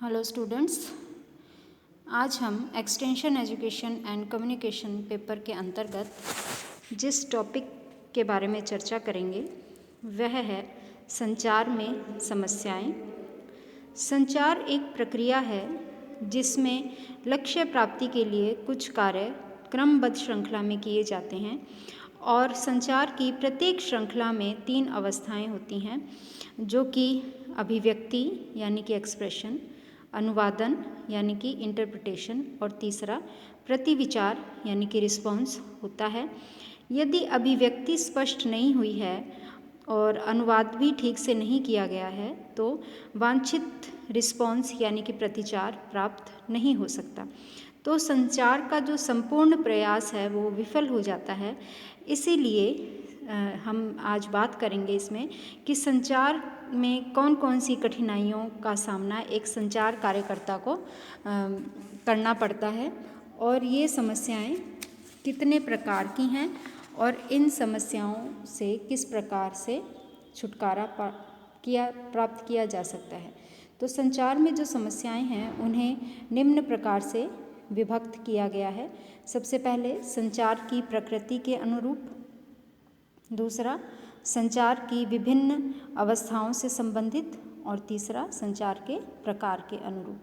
Hello students, आज हम extension education and communication paper के अंतर्गत जिस टॉपिक के बारे में चर्चा करेंगे वह है संचार में समस्याएं। संचार एक प्रक्रिया है जिसमें लक्ष्य प्राप्ति के लिए कुछ कार्य क्रमबद्ध श्रृंखला में किए जाते हैं और संचार की प्रत्येक श्रृंखला में 3 अवस्थाएं होती हैं जो कि अभिव्यक्ति यानी कि एक्सप्रेशन, अनुवादन यानी कि इंटरप्रिटेशन और तीसरा प्रतिविचार यानी कि रिस्पॉन्स होता है। यदि अभिव्यक्ति स्पष्ट नहीं हुई है और अनुवाद भी ठीक से नहीं किया गया है तो वांछित रिस्पॉन्स यानी कि प्रतिचार प्राप्त नहीं हो सकता। तो संचार का जो संपूर्ण प्रयास है वो विफल हो जाता है। इसीलिए हम आज बात करेंगे इसमें कि संचार में कौन कौन सी कठिनाइयों का सामना एक संचार कार्यकर्ता को करना पड़ता है और ये समस्याएं कितने प्रकार की हैं और इन समस्याओं से किस प्रकार से छुटकारा प्राप्त किया जा सकता है। तो संचार में जो समस्याएं हैं उन्हें निम्न प्रकार से विभक्त किया गया है। सबसे पहले संचार की प्रकृति के अनुरूप, दूसरा संचार की विभिन्न अवस्थाओं से संबंधित और तीसरा संचार के प्रकार के अनुरूप।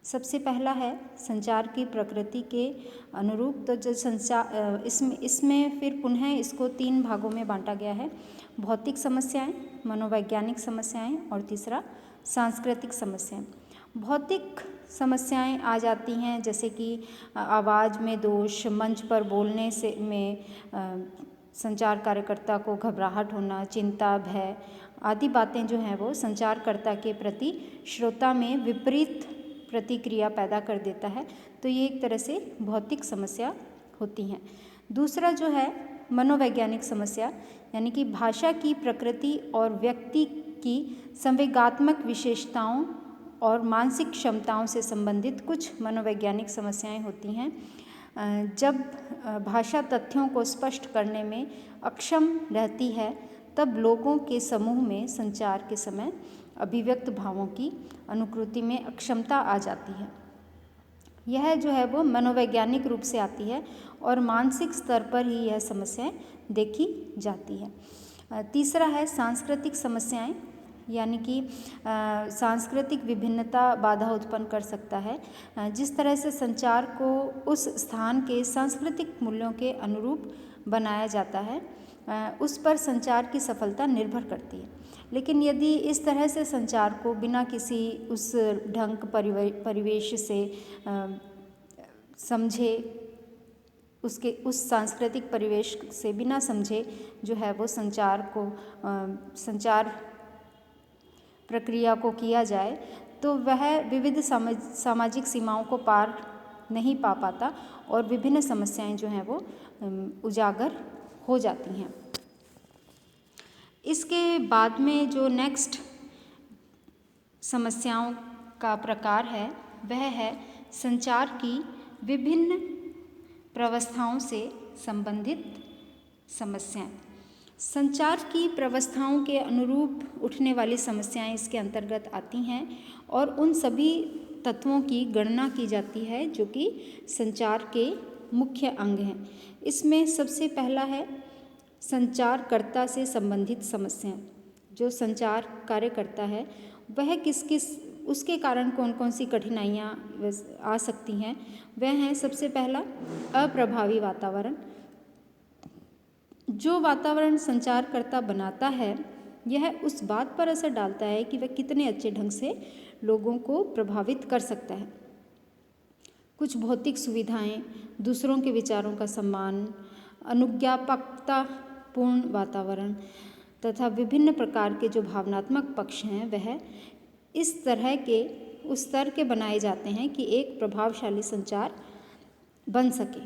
सबसे पहला है संचार की प्रकृति के अनुरूप। तो जो संचार इसमें फिर पुनः इसको 3 भागों में बांटा गया है: भौतिक समस्याएं, मनोवैज्ञानिक समस्याएं और तीसरा सांस्कृतिक समस्याएं। भौतिक समस्याएं आ जाती हैं जैसे कि आवाज़ में दोष, मंच पर बोलने से संचार कार्यकर्ता को घबराहट होना, चिंता, भय आदि बातें जो हैं वो संचारकर्ता के प्रति श्रोता में विपरीत प्रतिक्रिया पैदा कर देता है। तो ये एक तरह से भौतिक समस्या होती हैं। दूसरा जो है मनोवैज्ञानिक समस्या, यानी कि भाषा की प्रकृति और व्यक्ति की संवेगात्मक विशेषताओं और मानसिक क्षमताओं से संबंधित कुछ मनोवैज्ञानिक समस्याएं होती हैं। जब भाषा तथ्यों को स्पष्ट करने में अक्षम रहती है तब लोगों के समूह में संचार के समय अभिव्यक्त भावों की अनुकृति में अक्षमता आ जाती है। यह जो है वो मनोवैज्ञानिक रूप से आती है और मानसिक स्तर पर ही यह समस्याएं देखी जाती है। तीसरा है सांस्कृतिक समस्याएं, यानी कि सांस्कृतिक विभिन्नता बाधा उत्पन्न कर सकता है। जिस तरह से संचार को उस स्थान के सांस्कृतिक मूल्यों के अनुरूप बनाया जाता है उस पर संचार की सफलता निर्भर करती है। लेकिन यदि इस तरह से संचार को बिना किसी उस ढंग परिवेश से समझे, उस सांस्कृतिक परिवेश से बिना समझे जो है वो संचार प्रक्रिया को किया जाए तो वह विविध सामाजिक सीमाओं को पार नहीं पा पाता और विभिन्न समस्याएं जो हैं वो उजागर हो जाती हैं। इसके बाद में जो नेक्स्ट समस्याओं का प्रकार है वह है संचार की विभिन्न प्रवस्थाओं से संबंधित समस्याएं। संचार की प्रवस्थाओं के अनुरूप उठने वाली समस्याएं इसके अंतर्गत आती हैं और उन सभी तत्वों की गणना की जाती है जो कि संचार के मुख्य अंग हैं। इसमें सबसे पहला है संचारकर्ता से संबंधित समस्याएं। जो संचार कार्य करता है वह उसके कारण कौन कौन सी कठिनाइयाँ आ सकती हैं वह हैं: सबसे पहला अप्रभावी वातावरण। जो वातावरण संचारकर्ता बनाता है यह उस बात पर असर डालता है कि वह कितने अच्छे ढंग से लोगों को प्रभावित कर सकता है। कुछ भौतिक सुविधाएं, दूसरों के विचारों का सम्मान, अनुज्ञापकतापूर्ण वातावरण तथा विभिन्न प्रकार के जो भावनात्मक पक्ष हैं वह इस तरह के उस स्तर के बनाए जाते हैं कि एक प्रभावशाली संचार बन सके।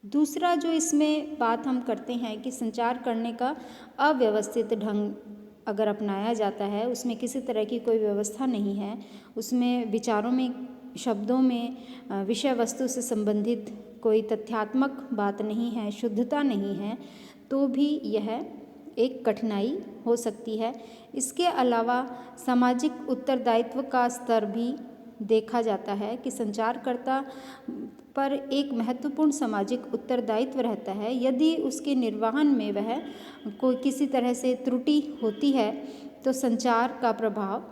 दूसरा जो इसमें बात हम करते हैं कि संचार करने का अव्यवस्थित ढंग अगर अपनाया जाता है, उसमें किसी तरह की कोई व्यवस्था नहीं है, उसमें विचारों में, शब्दों में, विषय वस्तु से संबंधित कोई तथ्यात्मक बात नहीं है, शुद्धता नहीं है, तो भी यह एक कठिनाई हो सकती है। इसके अलावा सामाजिक उत्तरदायित्व का स्तर भी देखा जाता है कि संचारकर्ता पर एक महत्वपूर्ण सामाजिक उत्तरदायित्व रहता है। यदि उसके निर्वहन में वह कोई किसी तरह से त्रुटि होती है तो संचार का प्रभाव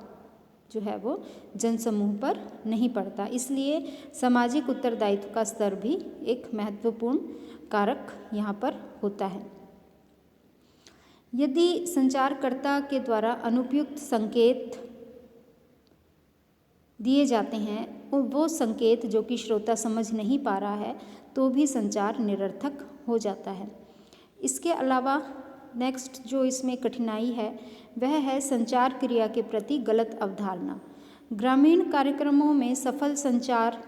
जो है वो जनसमूह पर नहीं पड़ता। इसलिए सामाजिक उत्तरदायित्व का स्तर भी एक महत्वपूर्ण कारक यहाँ पर होता है। यदि संचारकर्ता के द्वारा अनुपयुक्त संकेत दिए जाते हैं और वो संकेत जो कि श्रोता समझ नहीं पा रहा है तो भी संचार निरर्थक हो जाता है। इसके अलावा नेक्स्ट जो इसमें कठिनाई है वह है संचार क्रिया के प्रति गलत अवधारणा। ग्रामीण कार्यक्रमों में सफल संचार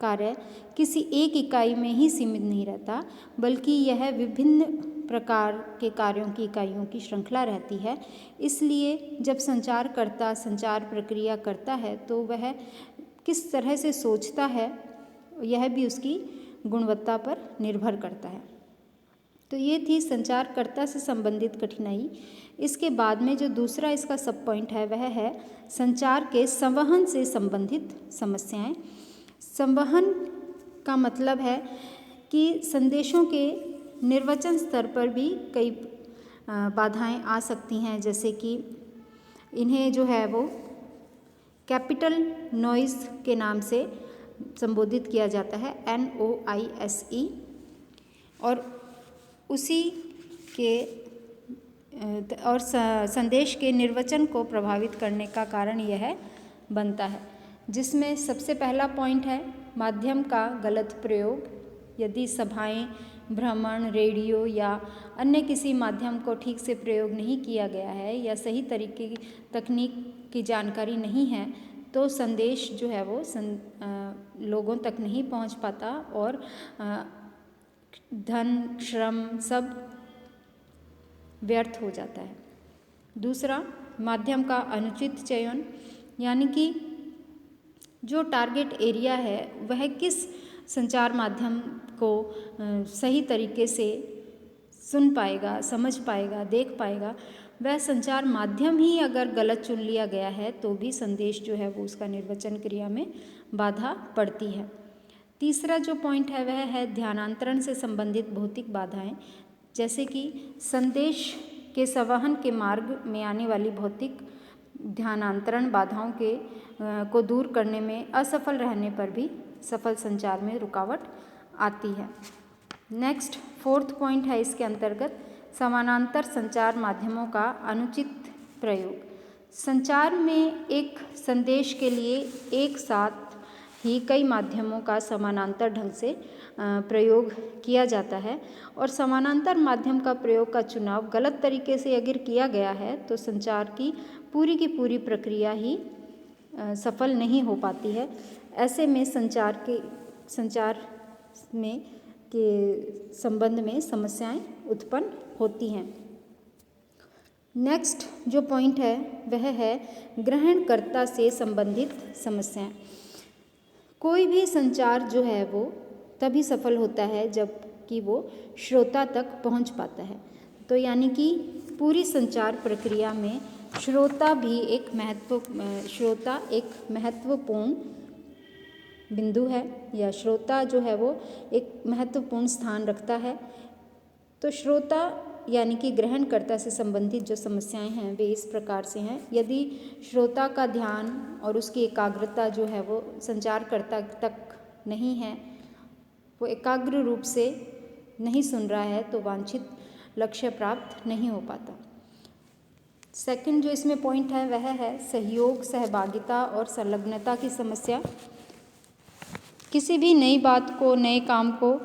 कार्य किसी एक इकाई में ही सीमित नहीं रहता, बल्कि यह विभिन्न प्रकार के कार्यों की इकाइयों की श्रृंखला रहती है। इसलिए जब संचारकर्ता संचार प्रक्रिया करता है तो वह किस तरह से सोचता है यह भी उसकी गुणवत्ता पर निर्भर करता है। तो ये थी संचारकर्ता से संबंधित कठिनाई। इसके बाद में जो दूसरा इसका सब पॉइंट है वह है संचार के संवहन से संबंधित समस्याएं। संवहन का मतलब है कि संदेशों के निर्वचन स्तर पर भी कई बाधाएं आ सकती हैं, जैसे कि इन्हें जो है वो कैपिटल नॉइज़ के नाम से संबोधित किया जाता है, NOISE, और उसी के और संदेश के निर्वचन को प्रभावित करने का कारण यह बनता है, जिसमें सबसे पहला पॉइंट है माध्यम का गलत प्रयोग। यदि सभाएं, भ्रमण, रेडियो या अन्य किसी माध्यम को ठीक से प्रयोग नहीं किया गया है या सही तरीके की तकनीक की जानकारी नहीं है तो संदेश जो है वो लोगों तक नहीं पहुंच पाता और धन, श्रम सब व्यर्थ हो जाता है। दूसरा, माध्यम का अनुचित चयन, यानी कि जो टारगेट एरिया है वह किस संचार माध्यम को सही तरीके से सुन पाएगा, समझ पाएगा, देख पाएगा, वह संचार माध्यम ही अगर गलत चुन लिया गया है तो भी संदेश जो है वो उसका निर्वचन क्रिया में बाधा पड़ती है। तीसरा जो पॉइंट है वह है ध्यानांतरण से संबंधित भौतिक बाधाएं, जैसे कि संदेश के संवहन के मार्ग में आने वाली भौतिक ध्यानांतरण बाधाओं को दूर करने में असफल रहने पर भी सफल संचार में रुकावट आती है। नेक्स्ट फोर्थ पॉइंट है इसके अंतर्गत समानांतर संचार माध्यमों का अनुचित प्रयोग। संचार में एक संदेश के लिए एक साथ ही कई माध्यमों का समानांतर ढंग से प्रयोग किया जाता है और समानांतर माध्यम का प्रयोग का चुनाव गलत तरीके से अगर किया गया है तो संचार की पूरी प्रक्रिया ही सफल नहीं हो पाती है। ऐसे में संचार में के संबंध में समस्याएं उत्पन्न होती हैं। नेक्स्ट जो पॉइंट है वह है ग्रहणकर्ता से संबंधित समस्याएं। कोई भी संचार जो है वो तभी सफल होता है जब कि वो श्रोता तक पहुंच पाता है। तो यानी कि पूरी संचार प्रक्रिया में श्रोता एक महत्वपूर्ण बिंदु है या श्रोता जो है वो एक महत्वपूर्ण स्थान रखता है। तो श्रोता यानी कि ग्रहणकर्ता से संबंधित जो समस्याएं हैं वे इस प्रकार से हैं। यदि श्रोता का ध्यान और उसकी एकाग्रता जो है वो संचारकर्ता तक नहीं है, वो एकाग्र रूप से नहीं सुन रहा है तो वांछित लक्ष्य प्राप्त नहीं हो पाता। सेकंड जो इसमें पॉइंट है वह है सहयोग, सहभागिता और संलग्नता की समस्या। किसी भी नई बात को, नए काम को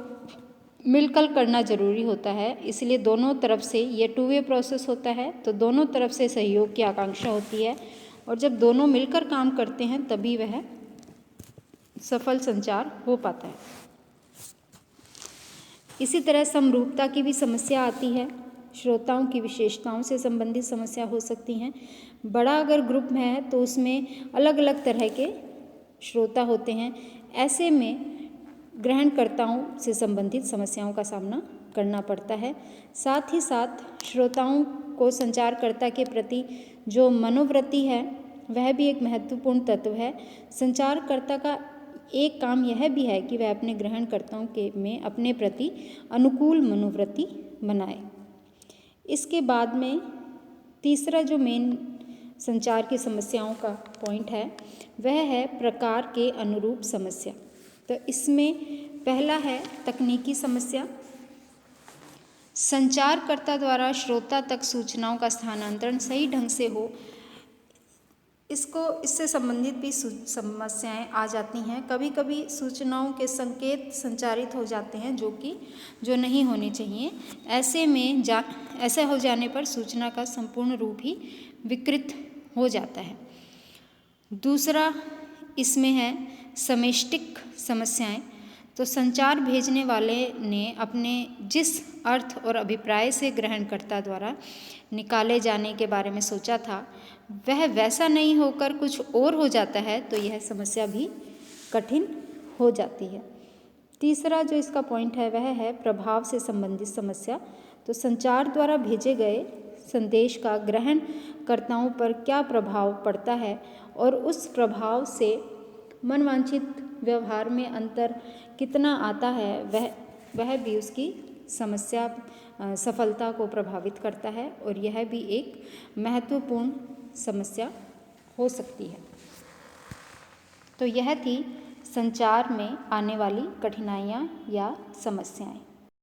मिलकर करना जरूरी होता है, इसलिए दोनों तरफ से ये 2 वे प्रोसेस होता है। तो दोनों तरफ से सहयोग की आकांक्षा होती है और जब दोनों मिलकर काम करते हैं तभी वह सफल संचार हो पाता है। इसी तरह समरूपता की भी समस्या आती है। श्रोताओं की विशेषताओं से संबंधित समस्या हो सकती हैं। बड़ा अगर ग्रुप में है तो उसमें अलग अलग तरह के श्रोता होते हैं। ऐसे में ग्रहणकर्ताओं से संबंधित समस्याओं का सामना करना पड़ता है। साथ ही साथ श्रोताओं को संचारकर्ता के प्रति जो मनोवृत्ति है वह भी एक महत्वपूर्ण तत्व है। संचारकर्ता का एक काम यह भी है कि वह अपने ग्रहणकर्ताओं के में अपने प्रति अनुकूल मनोवृत्ति बनाए। इसके बाद में तीसरा जो मेन संचार की समस्याओं का पॉइंट है वह है प्रकार के अनुरूप समस्या। तो इसमें पहला है तकनीकी समस्या। संचारकर्ता द्वारा श्रोता तक सूचनाओं का स्थानांतरण सही ढंग से हो, इससे संबंधित भी समस्याएं आ जाती हैं। कभी कभी सूचनाओं के संकेत संचारित हो जाते हैं जो नहीं होने चाहिए। ऐसे हो जाने पर सूचना का संपूर्ण रूप ही विकृत हो जाता है। दूसरा इसमें है समष्टिक समस्याएं। तो संचार भेजने वाले ने अपने जिस अर्थ और अभिप्राय से ग्रहणकर्ता द्वारा निकाले जाने के बारे में सोचा था वह वैसा नहीं होकर कुछ और हो जाता है, तो यह समस्या भी कठिन हो जाती है। तीसरा जो इसका पॉइंट है वह है प्रभाव से संबंधित समस्या। तो संचार द्वारा भेजे गए संदेश का ग्रहणकर्ताओं पर क्या प्रभाव पड़ता है और उस प्रभाव से मनवांछित व्यवहार में अंतर कितना आता है, वह भी उसकी समस्या सफलता को प्रभावित करता है और यह भी एक महत्वपूर्ण समस्या हो सकती है। तो यह थी संचार में आने वाली कठिनाइयाँ या समस्याएं।